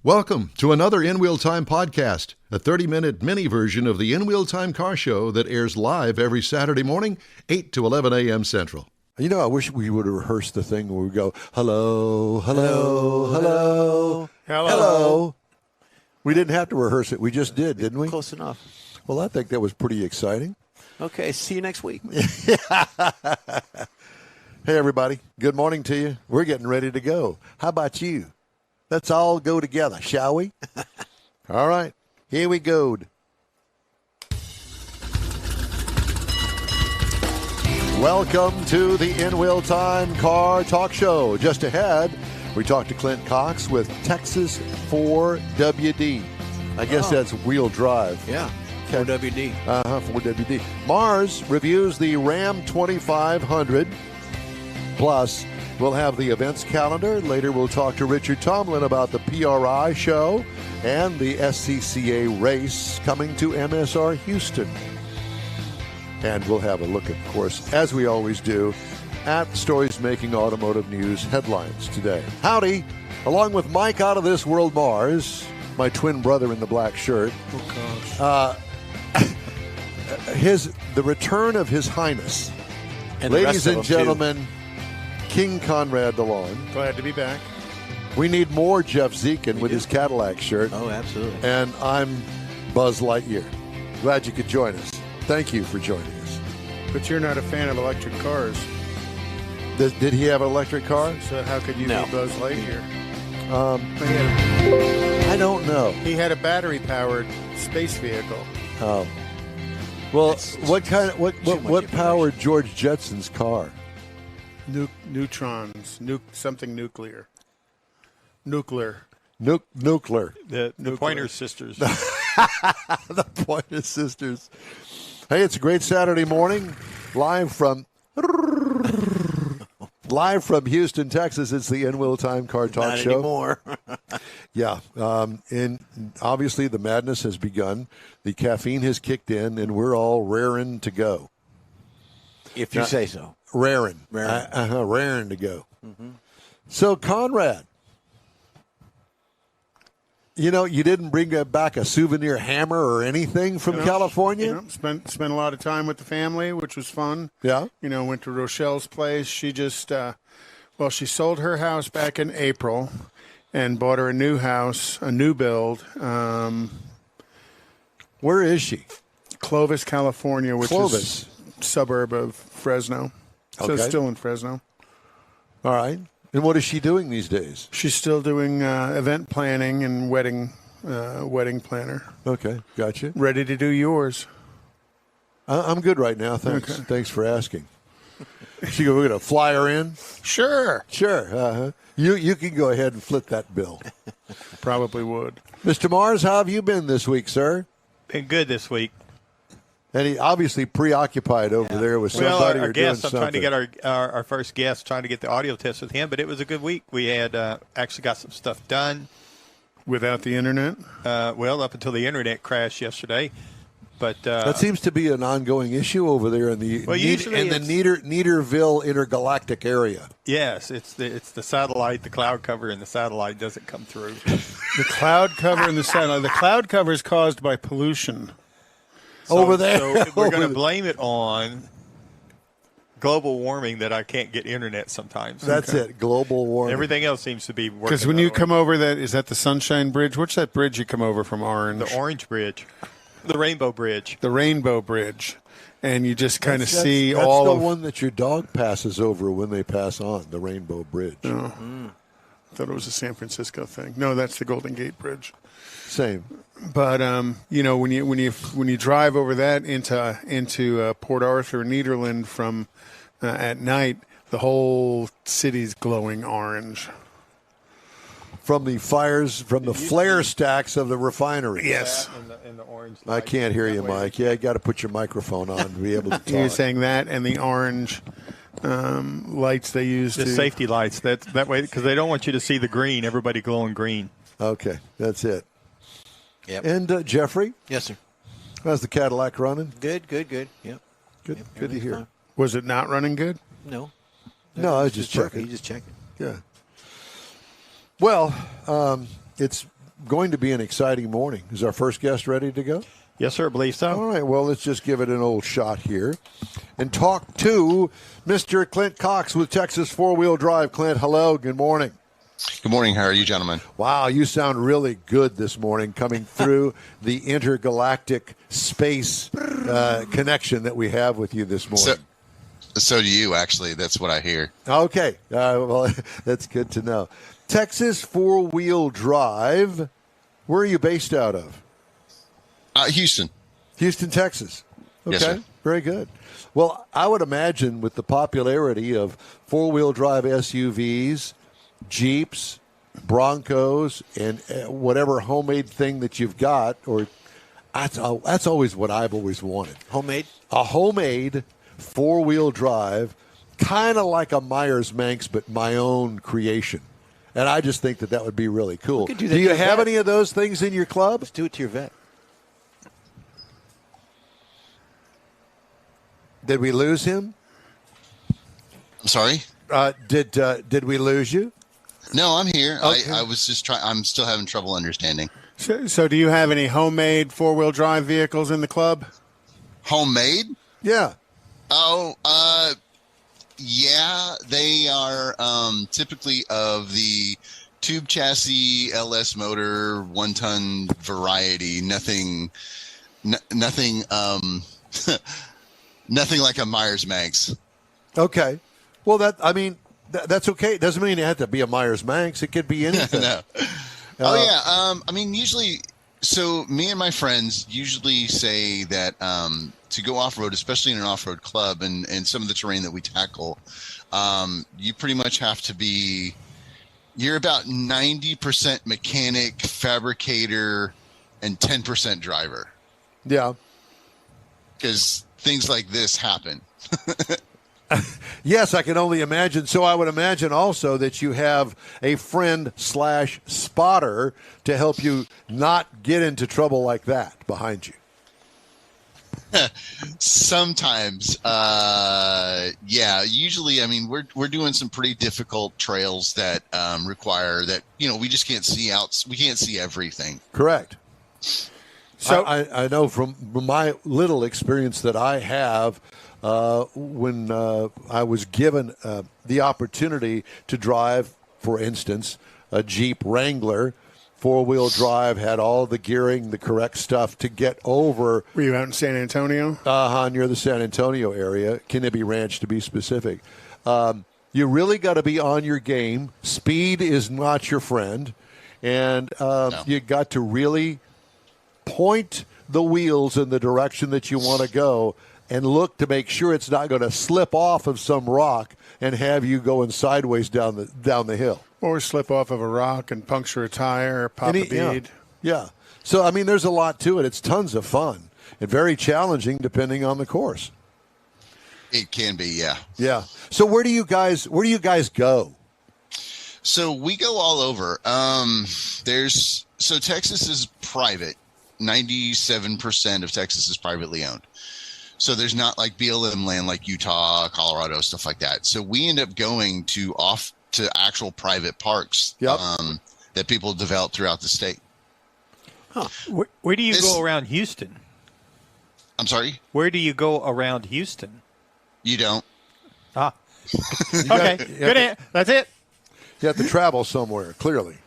Welcome to another In Wheel Time podcast, a 30-minute mini version of the In Wheel Time car show that airs live every Saturday morning, 8 to 11 a.m. Central. You know, I wish we would have rehearsed the thing where we go, hello, hello, hello, hello. We didn't have to rehearse it. We just did, didn't we? Close enough. Well, I think that was pretty exciting. Okay, see you next week. Hey, everybody. Good morning to you. We're getting ready to go. How about you? Let's all go together, shall we? All right. Here we go. Welcome to the In Wheel Time Car Talk Show. Just ahead, we talked to Clint Cox with Tx4wd. I guess that's wheel drive. Yeah, 4WD. 4WD. Mars reviews the Ram 2500. Plus, we'll have the events calendar. Later, we'll talk to Richard Tomlin about the PRI show and the SCCA race coming to MSR Houston. And we'll have a look, of course, as we always do, at stories making automotive news headlines today. Howdy, along with Mike out of this world Mars, my twin brother in the black shirt. Oh, gosh. The return of His Highness. And ladies and gentlemen, King Conrad DeLon. Glad to be back. We need more Jeff Zekin with his Cadillac shirt. Oh, absolutely. And I'm Buzz Lightyear. Glad you could join us. Thank you for joining us. But you're not a fan of electric cars. Did he have an electric car? So how could you be Buzz Lightyear? I don't know. He had a battery-powered space vehicle. Oh. Well, what powered George Jetson's car? Neutrons. Something nuclear. Nuclear. The Pointer Sisters. The Pointer Sisters. Hey, it's a great Saturday morning. Live from Houston, Texas. It's the In Wheel Time Car Talk Not Show. Anymore. Yeah. And obviously the madness has begun. The caffeine has kicked in, and we're all raring to go. If you say so. Raring to go. Mm-hmm. So, Conrad, you know, you didn't bring back a souvenir hammer or anything from California? Spent a lot of time with the family, which was fun. Yeah. Went to Rochelle's place. She just, she sold her house back in April and bought her a new house, a new build. Where is she? Clovis, California, which is a suburb of Fresno. So it's still in Fresno. All right. And what is she doing these days? She's still doing event planning and wedding planner. Okay, gotcha. Ready to do yours. I'm good right now, thanks. Okay. Thanks for asking. We're going to fly her in? Sure. Uh-huh. You can go ahead and flip that bill. Probably would. Mr. Mars, how have you been this week, sir? Been good this week. And he obviously preoccupied over there with somebody our or guest, doing I'm something. trying to get our first guest, trying to get the audio test with him, but it was a good week. We had actually got some stuff done. Without the internet? Up until the internet crashed yesterday. But that seems to be an ongoing issue over there in the Neederville intergalactic area. Yes, it's the satellite, the cloud cover, and the satellite doesn't come through. The cloud cover and the satellite. The cloud cover is caused by pollution. Over there. So we're going to blame it on global warming that I can't get internet sometimes. That's it, global warming. Everything else seems to be working. Because when you come over is that the Sunshine Bridge? What's that bridge you come over from Orange? The Orange Bridge. The Rainbow Bridge. The Rainbow Bridge. And you just kind of see that's all the one that your dog passes over when they pass on, the Rainbow Bridge. Oh. I thought it was a San Francisco thing. No, that's the Golden Gate Bridge. Same. But when you drive over that into Port Arthur, Nederland from at night, the whole city's glowing orange. From the fires, from the flare stacks of the refinery. Yes. And the orange I can't hear you, Mike. Yeah, you got to put your microphone on to be able to talk. You're saying that and the orange lights they use the safety lights. That way, because they don't want you to see the green. Everybody glowing green. Okay, that's it. Yep. And Jeffrey? Yes, sir. How's the Cadillac running? Good. Yep. Good to hear. Fine. Was it not running good? No. No, I was just checking. You just checking. Yeah. Well, it's going to be an exciting morning. Is our first guest ready to go? Yes, sir. I believe so. All right, well, let's just give it an old shot here and talk to Mr. Clint Cox with Texas 4-Wheel Drive. Clint, hello. Good morning. Good morning. How are you, gentlemen? Wow, you sound really good this morning coming through the intergalactic space connection that we have with you this morning. So do you, actually. That's what I hear. Okay. Well, that's good to know. Texas 4-Wheel Drive, where are you based out of? Houston. Houston, Texas. Okay, Yes, sir. Very good. Well, I would imagine with the popularity of 4-wheel drive SUVs, Jeeps, Broncos, and whatever homemade thing that you've got, or that's always what I've always wanted. Homemade? A homemade 4-wheel drive, kind of like a Myers-Manx, but my own creation. And I just think that would be really cool. could do Do that to you your have vet. any of those things in your club? Let's do it to your vet. Did we lose him? I'm sorry? Did we lose you? No, I'm here. Okay. I was just trying. I'm still having trouble understanding. So do you have any homemade 4-wheel drive vehicles in the club? Homemade? Yeah. Oh, yeah. They are typically of the tube chassis LS motor 1-ton variety. Nothing. Nothing like a Myers-Manx. Okay. Well, that's okay. It doesn't mean it had to be a Myers-Manx. It could be anything. No. I mean, usually, so me and my friends usually say that to go off-road, especially in an off-road club and some of the terrain that we tackle, you pretty much have to be, you're about 90% mechanic, fabricator, and 10% driver. Yeah. Because things like this happen. Yes, I can only imagine. So I would imagine also that you have a friend/spotter to help you not get into trouble like that behind you. Sometimes, yeah. Usually, I mean, we're doing some pretty difficult trails that require that, we just can't see out. We can't see everything. Correct. So I know from my little experience that I have when I was given the opportunity to drive, for instance, a Jeep Wrangler, 4-wheel drive, had all the gearing, the correct stuff to get over. were you out in San Antonio? Near the San Antonio area, Kennedy Ranch to be specific. You really got to be on your game. Speed is not your friend. And No. you got to really point the wheels in the direction that you want to go and look to make sure it's not going to slip off of some rock and have you going sideways down the hill. Or slip off of a rock and puncture a tire or pop a bead? Yeah. So, I mean, there's a lot to it. It's tons of fun and very challenging depending on the course. It can be, yeah. Yeah. So where do you guys go? So we go all over. So Texas is private. 97% of Texas is privately owned. So there's not like BLM land like Utah, Colorado, stuff like that. So we end up going to actual private parks that people develop throughout the state. Huh. Where do you go around Houston? I'm sorry? Where do you go around Houston? You don't. Ah. Okay. Good. That's it. You have to travel somewhere, clearly.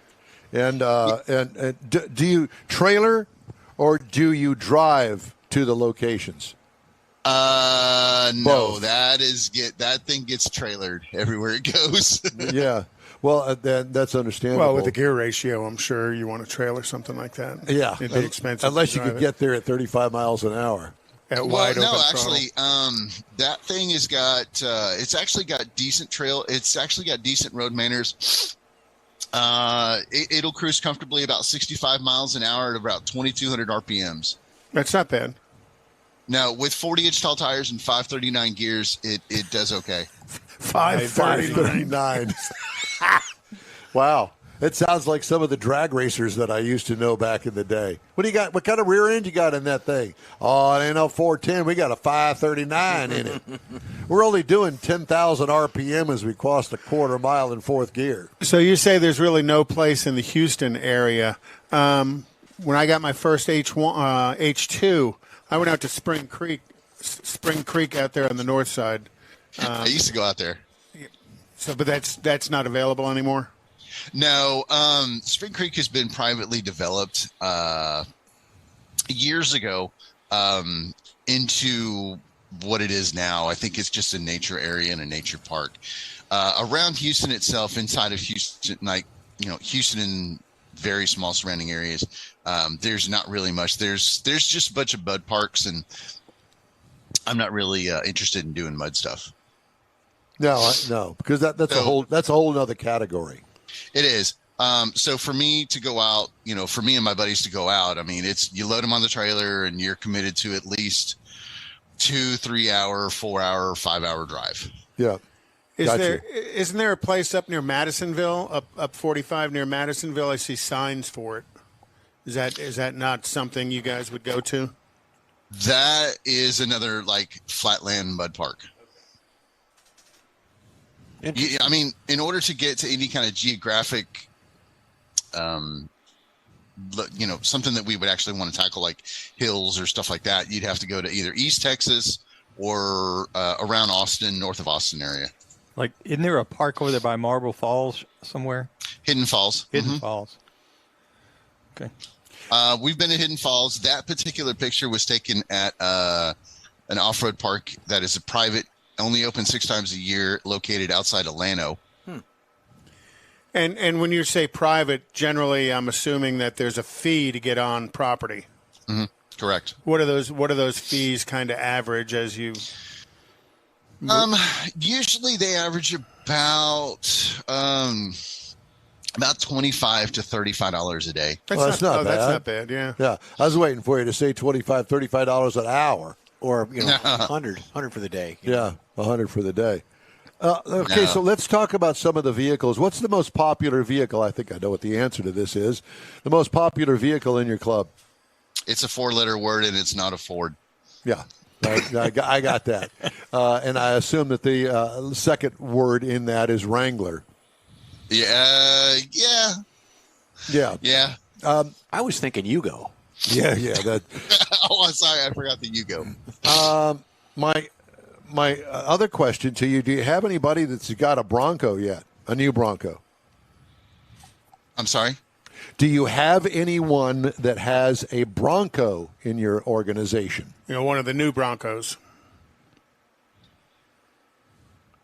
And do you trailer or do you drive to the locations? No, Both. that thing gets trailered everywhere it goes. Yeah. Well, that's understandable. Well, with the gear ratio, I'm sure you want a trailer, something like that. Yeah. It'd be expensive. Unless to you drive could get there at 35 miles an hour. at Well, wide no, open actually, throttle. that thing has got. It's actually got decent trail. It's actually got decent road manners. It'll cruise comfortably about 65 miles an hour at about 2,200 RPMs. That's not bad. Now, with 40-inch tall tires and 539 gears, it does okay. 539. Wow. It sounds like some of the drag racers that I used to know back in the day. What do you got? What kind of rear end you got in that thing? Oh, it ain't no 410. We got a 539 in it. We're only doing 10,000 RPM as we cross a quarter mile in fourth gear. So you say there's really no place in the Houston area. When I got my first H2, I went out to Spring Creek out there on the north side. I used to go out there. So, but that's not available anymore? No, Spring Creek has been privately developed years ago into what it is now. I think it's just a nature area and a nature park. Around Houston itself, inside of Houston, Houston and very small surrounding areas, there's not really much. There's just a bunch of mud parks, and I'm not really interested in doing mud stuff. No, because that's a whole other category. It is. So for me to go out, for me and my buddies to go out, I mean, you load them on the trailer and you're committed to at least 2, 3 hour, 4 hour, 5 hour drive. Yeah. Isn't there a place up near Madisonville, up 45 near Madisonville? I see signs for it. Is that not something you guys would go to? That is another flatland mud park. I mean, in order to get to any kind of geographic, something that we would actually want to tackle, like hills or stuff like that, you'd have to go to either East Texas or around Austin, north of Austin area. Like, isn't there a park over there by Marble Falls somewhere? Hidden Falls. Hidden Falls. Okay. We've been to Hidden Falls. That particular picture was taken at an off-road park that is a private, only open 6 times a year, located outside of Llano. And when you say private, generally, I'm assuming that there's a fee to get on property. Mm-hmm. Correct. What are those fees kind of average as you? Usually they average about $25 to $35 a day. That's not bad. That's not bad. Yeah. Yeah, I was waiting for you to say $35 an hour. Or, 100 for the day. Yeah, 100 for the day. Okay, so let's talk about some of the vehicles. What's the most popular vehicle? I think I know what the answer to this is. The most popular vehicle in your club? It's a 4-letter word, and it's not a Ford. Yeah, I got that. And I assume that the second word in that is Wrangler. Yeah. I was thinking Yugo. Yeah. That. Oh, I'm sorry. I forgot the Yugo. My other question to you, do you have anybody that's got a Bronco yet, a new Bronco? I'm sorry? Do you have anyone that has a Bronco in your organization? One of the new Broncos.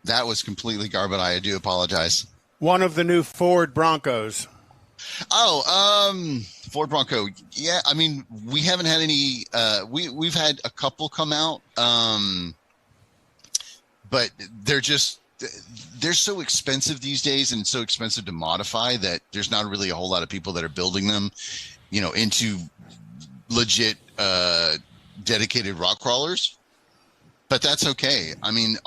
That was completely garbage. I do apologize. One of the new Ford Broncos. Oh, Ford Bronco. Yeah, I mean, we haven't had any. We've had a couple come out, but they're so expensive these days, and so expensive to modify that there's not really a whole lot of people that are building them, into legit dedicated rock crawlers. But that's okay. I mean,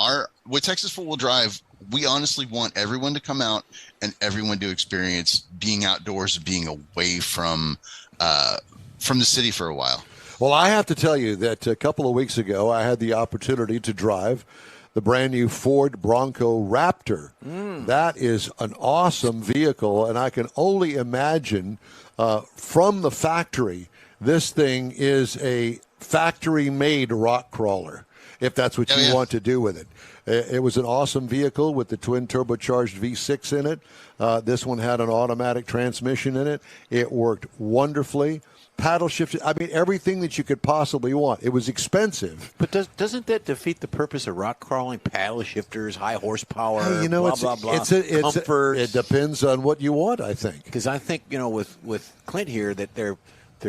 with Texas 4-wheel drive, we honestly want everyone to come out and everyone to experience being outdoors, being away from the city for a while. Well, I have to tell you that a couple of weeks ago, I had the opportunity to drive the brand new Ford Bronco Raptor. That is an awesome vehicle, and I can only imagine from the factory, this thing is a factory-made rock crawler, if that's what you want to do with it. It was an awesome vehicle with the twin turbocharged V6 in it. This one had an automatic transmission in it. It worked wonderfully. Paddle shifted. I mean, everything that you could possibly want. It was expensive. But doesn't that defeat the purpose of rock crawling? Paddle shifters, high horsepower, Hey, blah, blah, blah. Comfort. It depends on what you want, I think. Because I think, with Clint here, that they're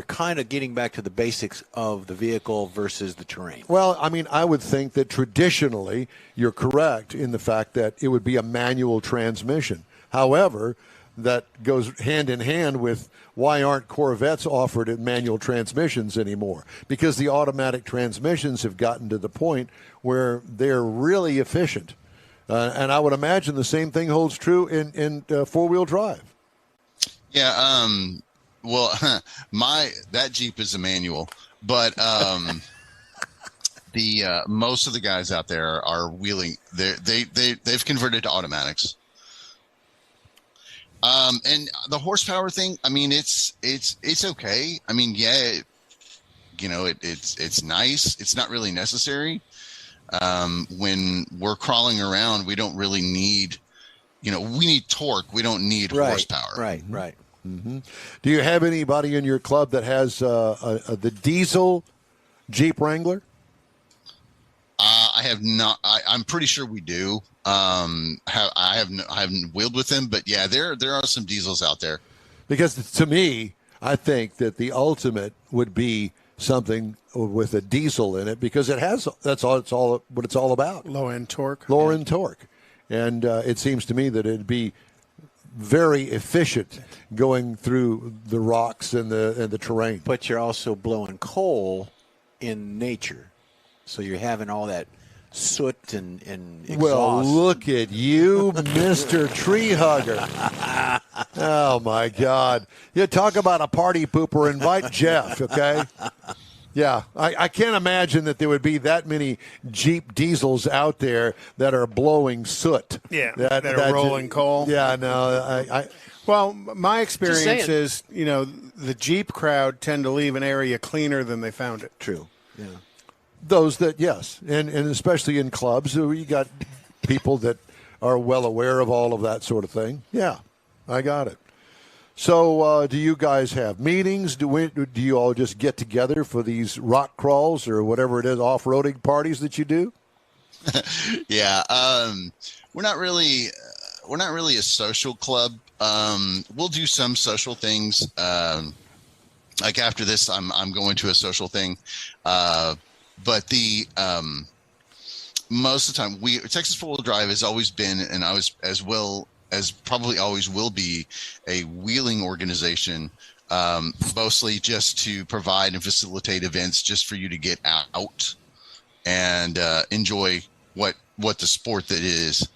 kind of getting back to the basics of the vehicle versus the terrain. Well, I mean, I would think that traditionally you're correct in the fact that it would be a manual transmission. However, that goes hand in hand with why aren't Corvettes offered in manual transmissions anymore? Because the automatic transmissions have gotten to the point where they're really efficient. And I would imagine the same thing holds true in four-wheel drive. Yeah. Well, that Jeep is a manual, but the most of the guys out there are wheeling. They've converted to automatics. And the horsepower thing, I mean, it's okay. I mean, yeah, it's nice. It's not really necessary. When we're crawling around, we don't really need, we need torque. We don't need horsepower. Right, right. Mm-hmm. Do you have anybody in your club that has the diesel Jeep Wrangler? I have not. I'm pretty sure we do. I haven't wheeled with them, but yeah, there are some diesels out there. Because to me, I think that the ultimate would be something with a diesel in it, because that's all what it's all about. Low end torque. Lower end torque, and it seems to me that it'd be very efficient going through the rocks and the terrain. But you're also blowing coal in nature, so you're having all that soot and exhaust. Well, look at you, Mr. Tree Hugger. Oh, my God. You talk about a party pooper, invite Jeff, okay? Yeah, I can't imagine that there would be that many Jeep diesels out there that are blowing soot. Yeah, that are rolling coal. Yeah, no. Well, my experience is, the Jeep crowd tend to leave an area cleaner than they found it. True, yeah. Those that, yes, and especially in clubs, you got people that are well aware of all of that sort of thing. Yeah, I got it. So do you guys have meetings? Do you all just get together for these rock crawls or whatever it is, off-roading parties that you do? Yeah, we're not really a social club. We'll do some social things. Like after this, I'm going to a social thing. But the most of the time, Texas 4-wheel drive has always been, and I was as well as probably always will be, a wheeling organization, mostly just to provide and facilitate events just for you to get out and enjoy what the sport that is.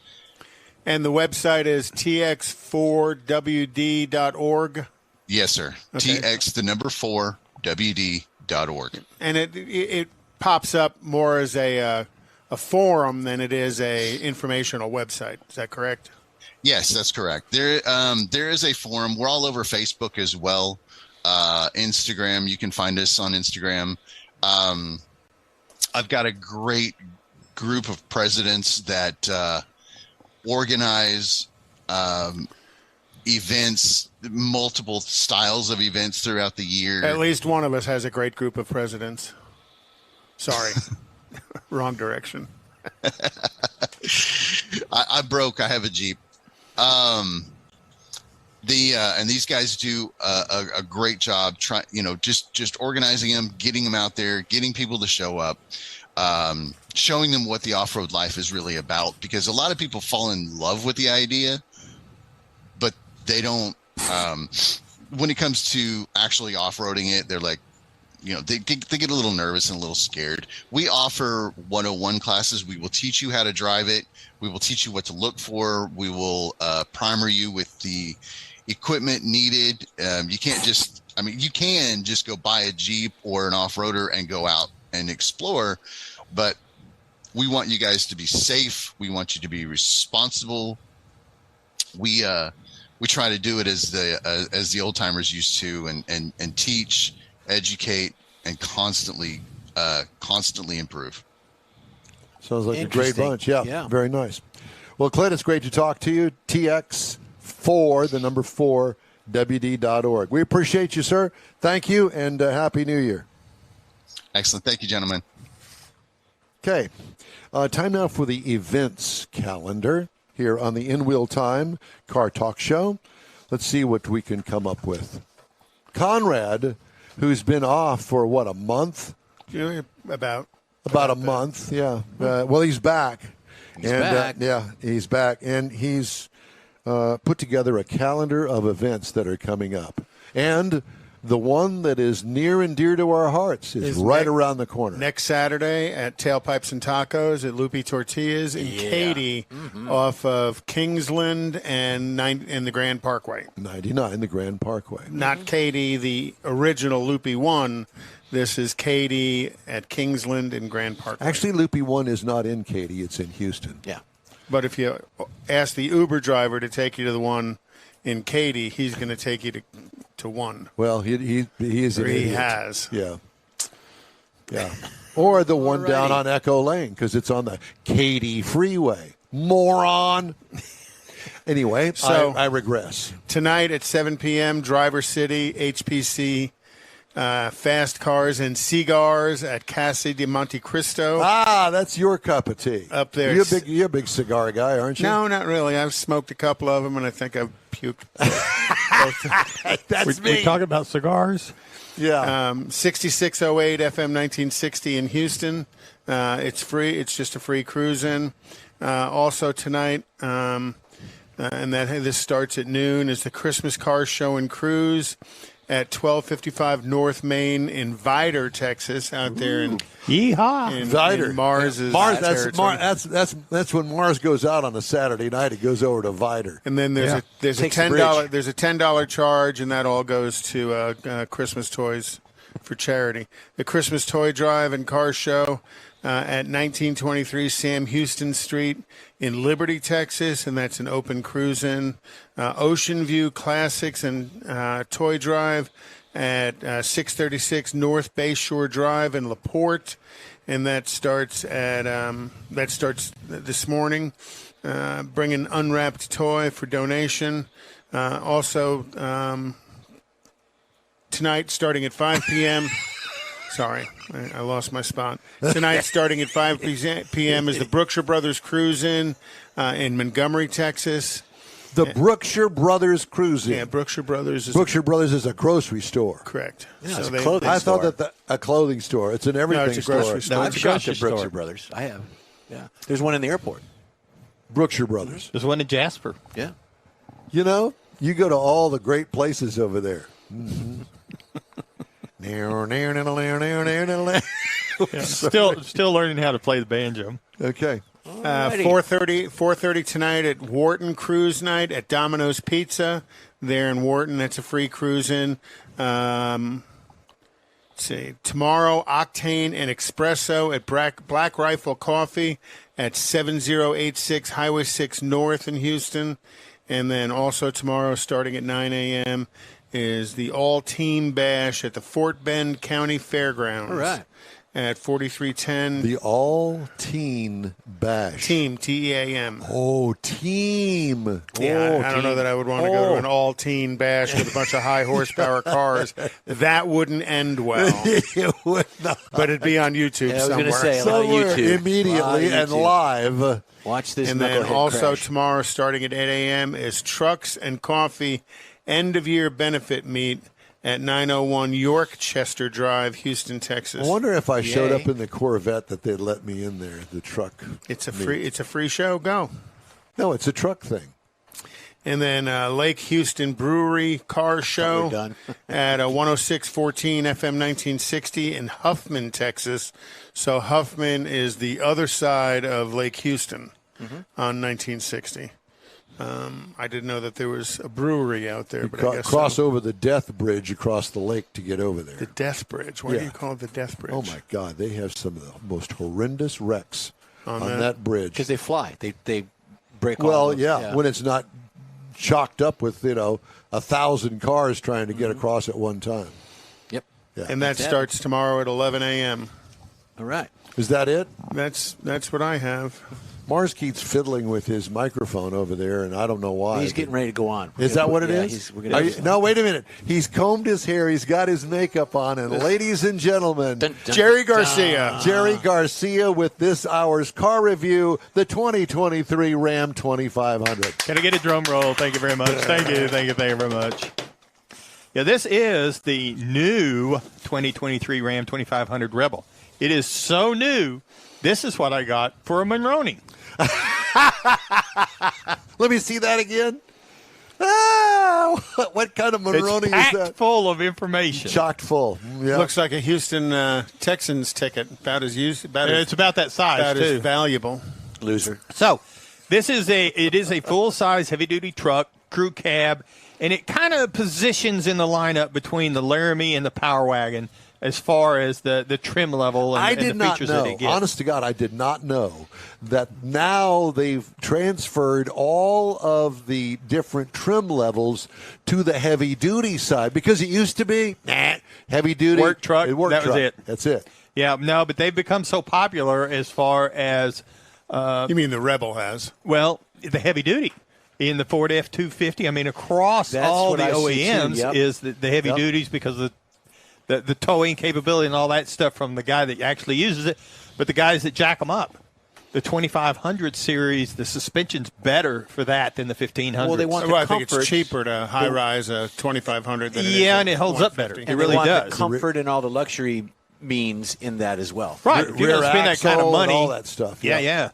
And the website is tx4wd.org. Yes, sir. Okay. TX4wd.org. And it pops up more as a forum than it is a informational website. Is that correct? Yes, that's correct. There is a forum. We're all over Facebook as well. Instagram, you can find us on Instagram. I've got a great group of presidents that organize events, multiple styles of events throughout the year. At least one of us has a great group of presidents. Sorry. Wrong direction. I broke. I have a Jeep. And these guys do a great job just organizing them, getting them out there, getting people to show up, showing them what the off-road life is really about, because a lot of people fall in love with the idea, but they don't, when it comes to actually off-roading it, they're like, they get a little nervous and a little scared. We offer 101 classes. We will teach you how to drive it. We will teach you what to look for. We will primer you with the equipment needed. You can't just, you can just go buy a Jeep or an off-roader and go out and explore, but we want you guys to be safe. We want you to be responsible. We try to do it as the old timers used to, and teach, educate, and constantly improve. Sounds like a great bunch. Yeah, very nice. Well, Clint, it's great to talk to you. TX4wd.org. We appreciate you, sir. Thank you, and Happy New Year. Excellent. Thank you, gentlemen. Okay. Time now for the events calendar here on the In Wheel Time Car Talk Show. Let's see what we can come up with. Conrad, who's been off for, a month? About a month, yeah. Well, he's back. He's back. He's back. And he's put together a calendar of events that are coming up. And the one that is near and dear to our hearts is right around the corner. Next Saturday at Tailpipes and Tacos at Lupi Tortillas in Katy off of Kingsland and the Grand Parkway. 99, the Grand Parkway. Not Katy, the original Lupi 1. This is Katy at Kingsland and Grand Parkway. Actually, Lupi 1 is not in Katy. It's in Houston. Yeah. But if you ask the Uber driver to take you to the one in Katy, he's going to take you to one. Well, he is an idiot. Has. Yeah. Or the one down on Echo Lane because it's on the Katy Freeway. Moron. Anyway, so I regress. Tonight at 7 p.m., Driver City, HPC, Fast Cars and Cigars at Casa de Monte Cristo. Ah, that's your cup of tea. Up there. You're a big cigar guy, aren't you? No, not really. I've smoked a couple of them, and I think I've puked. That's me. We talking about cigars? Yeah. 6608 FM 1960 in Houston. It's free. It's just a free cruise in. Also tonight, and this starts at noon, is the Christmas Car Show and Cruise at 1255 North Main in Vidor, Texas, out there in Yeehaw. in Mars's Mars. territory. That's when Mars goes out on a Saturday night. It goes over to Vidor. And then there's a $10 charge, and that all goes to Christmas toys for charity. The Christmas Toy Drive and Car Show at 1923 Sam Houston Street in Liberty, Texas, and that's an open cruise-in. Ocean View Classics and Toy Drive at 636 North Bayshore Drive in LaPorte, and that starts this morning. Bring an unwrapped toy for donation. Also, tonight, starting at 5 p.m. Sorry, I lost my spot. Tonight, starting at 5 p.m. is the Brookshire Brothers Cruise-In Montgomery, Texas. The Brookshire Brothers Cruise-In. Yeah, Brookshire Brothers is a grocery store. Correct. Yeah, it's a clothing I store. thought that a clothing store. It's an everything it's a grocery store. No, It's I've a shopped grocery at Brookshire store. Brothers. I have. Yeah. There's one in the airport. Brookshire Brothers. There's one in Jasper. Yeah. You know, you go to all the great places over there. Mm-hmm. Still learning how to play the banjo. Okay. 4:30 tonight at Wharton Cruise Night at Domino's Pizza there in Wharton. That's a free cruise-in. Let's see. Tomorrow, Octane and Espresso at Black Rifle Coffee at 7086 Highway 6 North in Houston. And then also tomorrow, starting at 9 a.m., is the all-team bash at the Fort Bend County Fairgrounds. All right. At 4310. The all-teen bash. Team, T-E-A-M. Oh, team. Yeah, Oh, I don't know that I would want to go to an all-teen bash with a bunch of high-horsepower cars. That wouldn't end well. It would not. But it'd be on YouTube Yeah, I was somewhere. gonna say, Somewhere YouTube. immediately and YouTube. live. Watch this And then knucklehead also crash. tomorrow, starting at 8 a.m., is Trucks and Coffee end-of-year benefit meet at 901 Yorkchester Drive, Houston, Texas. I wonder if I showed Yay. up in the Corvette that they'd let me in there, the truck. It's a free show. Go. No, it's a truck thing. And then Lake Houston Brewery Car Show we're done. at 10614 FM 1960 in Huffman, Texas. So Huffman is the other side of Lake Houston on 1960. I didn't know that there was a brewery out there, but I guess Cross so. over the Death Bridge across the lake to get over there. The Death Bridge. Why do Yeah. you call it the Death Bridge? Oh, my God. They have some of the most horrendous wrecks on that? that bridge. Because they fly. They break all Well, of yeah, when it's not chocked up with, 1,000 cars trying to get across at one time. Yep. Yeah. And that starts tomorrow at 11 a.m. All right. Is that it? That's what I have. Mars keeps fiddling with his microphone over there, and I don't know why. He's getting ready to go on. Is that what it is? No, wait a minute. He's combed his hair. He's got his makeup on. And ladies and gentlemen, Jerry Garcia. Jerry Garcia with this hour's car review, the 2023 Ram 2500. Can I get a drum roll? Thank you very much. Thank you very much. Yeah, this is the new 2023 Ram 2500 Rebel. It is so new. This is what I got for a Monroney. Let me see that again. What kind of Monroney It's packed is that? full of information. Chocked full. Yeah. Looks like a Houston Texans ticket. It's about that size, about too. as valuable. Loser. So, it is a full-size heavy-duty truck, crew cab, and it kind of positions in the lineup between the Laramie and the Power Wagon as far as the trim level and the features that it gets. Honest to God, I did not know that now they've transferred all of the different trim levels to the heavy-duty side, because it used to be heavy-duty. Work truck, that was it. That's it. Yeah, no, but they've become so popular as far as You mean the Rebel has? well, the heavy duty in the Ford F-250. I mean, across That's all what the I see, too. OEMs Yep. is the heavy duties because of the towing capability and all that stuff from the guy that actually uses it. But the guys that jack them up, the 2500 series, the suspension's better for that than the 1500. Well, they want Well, the I think it's comfort. cheaper to high-rise a 2500 than it is Yeah, a and it holds up better. 150. It really they want does. the comfort and all the luxury means in that as well. Right. If you're going to spend that kind of axle money. and all that stuff. Yeah.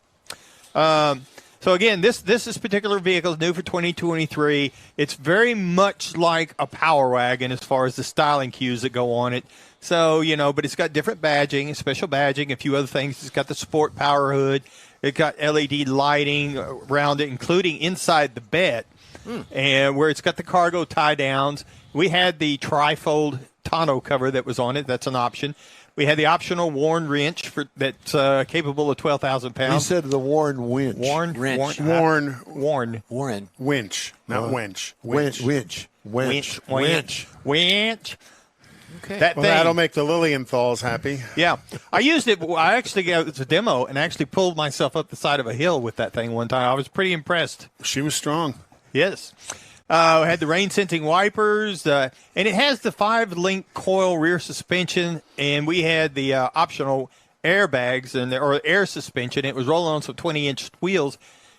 So again, this particular vehicle is new for 2023. It's very much like a Power Wagon as far as the styling cues that go on it. So, but it's got different badging, special badging, a few other things. It's got the sport power hood. It's got LED lighting around it, including inside the bed, and where it's got the cargo tie downs. We had the trifold tonneau cover that was on it. That's an option. We had the optional Warn wrench that's capable of 12,000 pounds. He said the Warren winch. Warn Wrench. Warn. Warren. Winch, not winch. Winch. Okay. Well, that'll make the Lilienthal's happy. Yeah. I used it. I actually got it as a demo and actually pulled myself up the side of a hill with that thing one time. I was pretty impressed. She was strong. Yes. We had the rain-sensing wipers, and it has the 5-link coil rear suspension, and we had the optional airbags or air suspension. It was rolling on some 20-inch wheels,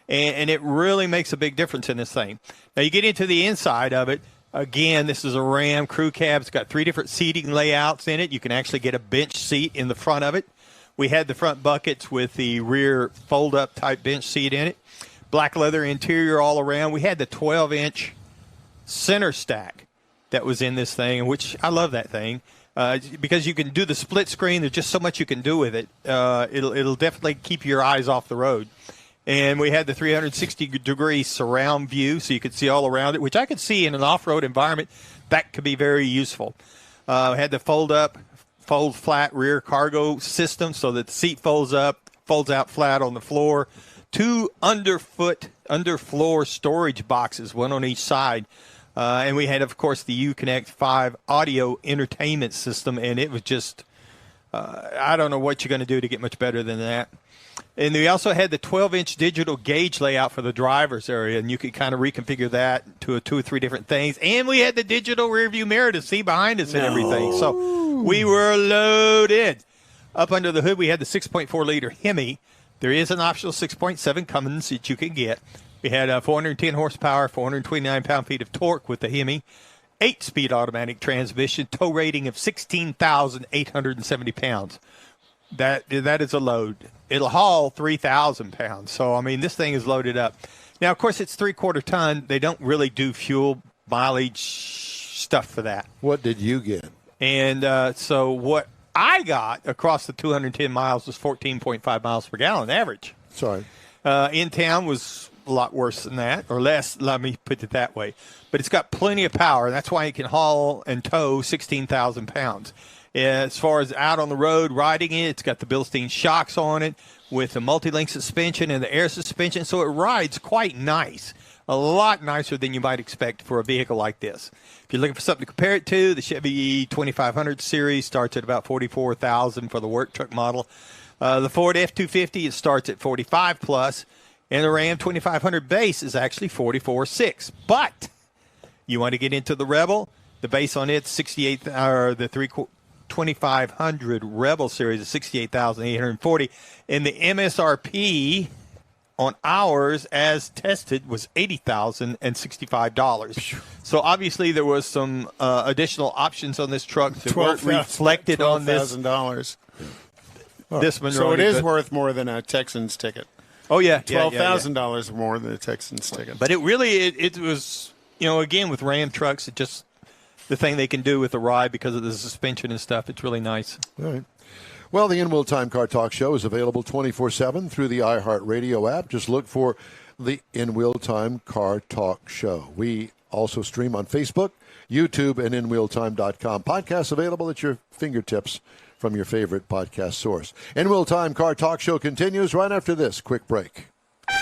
and it really makes a big difference in this thing. Now, you get into the inside of it. Again, this is a Ram crew cab. It's got 3 different seating layouts in it. You can actually get a bench seat in the front of it. We had the front buckets with the rear fold-up type bench seat in it. Black leather interior all around. We had the 12-inch center stack that was in this thing, which I love that thing because you can do the split screen. There's just so much you can do with it. It'll definitely keep your eyes off the road. And we had the 360-degree surround view, so you could see all around it, which I could see in an off-road environment. That could be very useful. Had the fold-flat rear cargo system, so that the seat folds up, folds out flat on the floor. 2 underfloor storage boxes, one on each side. And we had, of course, the Uconnect 5 audio entertainment system, and it was just, I don't know what you're going to do to get much better than that. And we also had the 12-inch digital gauge layout for the driver's area, and you could kind of reconfigure that to 2 or 3 different things. And we had the digital rearview mirror to see behind us and everything. So we were loaded. Up under the hood, we had the 6.4-liter Hemi. There is an optional 6.7 Cummins that you can get. We had 410 horsepower, 429 pound-feet of torque with the Hemi, 8-speed automatic transmission, tow rating of 16,870 pounds. That is a load. It'll haul 3,000 pounds. So, I mean, this thing is loaded up. Now, of course, it's 3/4 ton. They don't really do fuel mileage stuff for that. What did you get? And so what I got across the 210 miles was 14.5 miles per gallon average. Sorry. In town was a lot worse than that, or less, let me put it that way. But it's got plenty of power. That's why it can haul and tow 16,000 pounds. As far as out on the road riding it, it's got the Bilstein shocks on it with the multi-link suspension and the air suspension, so it rides quite nice. A lot nicer than you might expect for a vehicle like this. If you're looking for something to compare it to, the Chevy 2500 series starts at about $44,000 for the work truck model. The Ford F-250, it starts at $45,000 plus, and the Ram 2500 base is actually $44,600. But you want to get into the Rebel, the base on it's 68, or the 2500 Rebel series is $68,840, and the MSRP on ours as tested was $80,065. So obviously there was some additional options on this truck that weren't reflected on this $12,000. This Monroney. So it is worth more than a Texans ticket. Oh yeah, $12,000 more than a Texans ticket. But it really it was again, with Ram trucks, it just the thing they can do with the ride because of the suspension and stuff, it's really nice. All right. Well, the In-Wheel Time Car Talk Show is available 24/7 through the iHeart Radio app. Just look for the In-Wheel Time Car Talk Show. We also stream on Facebook, YouTube, and InWheelTime.com. Podcasts available at your fingertips from your favorite podcast source. In-Wheel Time Car Talk Show continues right after this quick break.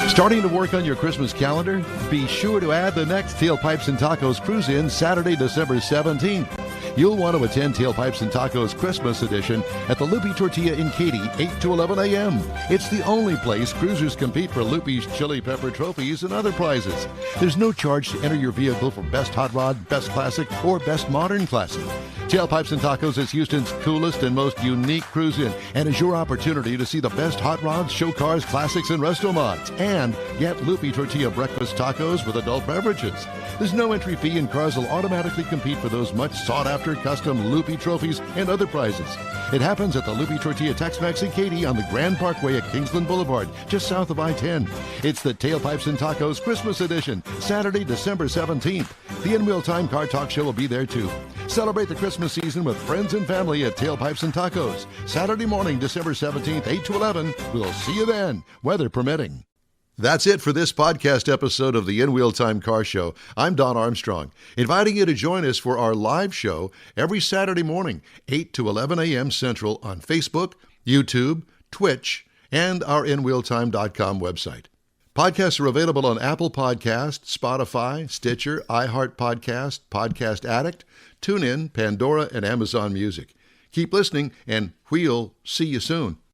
Starting to work on your Christmas calendar? Be sure to add the next Tailpipes and Tacos Cruise-In Saturday, December 17th. You'll want to attend Tailpipes and Tacos Christmas Edition at the Loopy Tortilla in Katy, 8 to 11 a.m. It's the only place cruisers compete for Loopy's Chili Pepper trophies and other prizes. There's no charge to enter your vehicle for Best Hot Rod, Best Classic, or Best Modern Classic. Tailpipes and Tacos is Houston's coolest and most unique cruise-in and is your opportunity to see the best hot rods, show cars, classics, and resto mods. And get Loopy Tortilla breakfast tacos with adult beverages. There's no entry fee and cars will automatically compete for those much sought-after custom Loopy trophies and other prizes. It happens at the Loopy Tortilla Tex-Mex in Katy on the Grand Parkway at Kingsland Boulevard, just south of I-10. It's the Tailpipes and Tacos Christmas Edition, Saturday, December 17th. The In-Wheel Time Car Talk Show will be there too. Celebrate the Christmas season with friends and family at Tailpipes and Tacos. Saturday morning, December 17th, 8 to 11. We'll see you then, weather permitting. That's it for this podcast episode of the In-Wheel Time Car Show. I'm Don Armstrong, inviting you to join us for our live show every Saturday morning, 8 to 11 a.m. Central on Facebook, YouTube, Twitch, and our InWheelTime.com website. Podcasts are available on Apple Podcasts, Spotify, Stitcher, iHeart Podcast, Podcast Addict, TuneIn, Pandora, and Amazon Music. Keep listening, and we'll see you soon.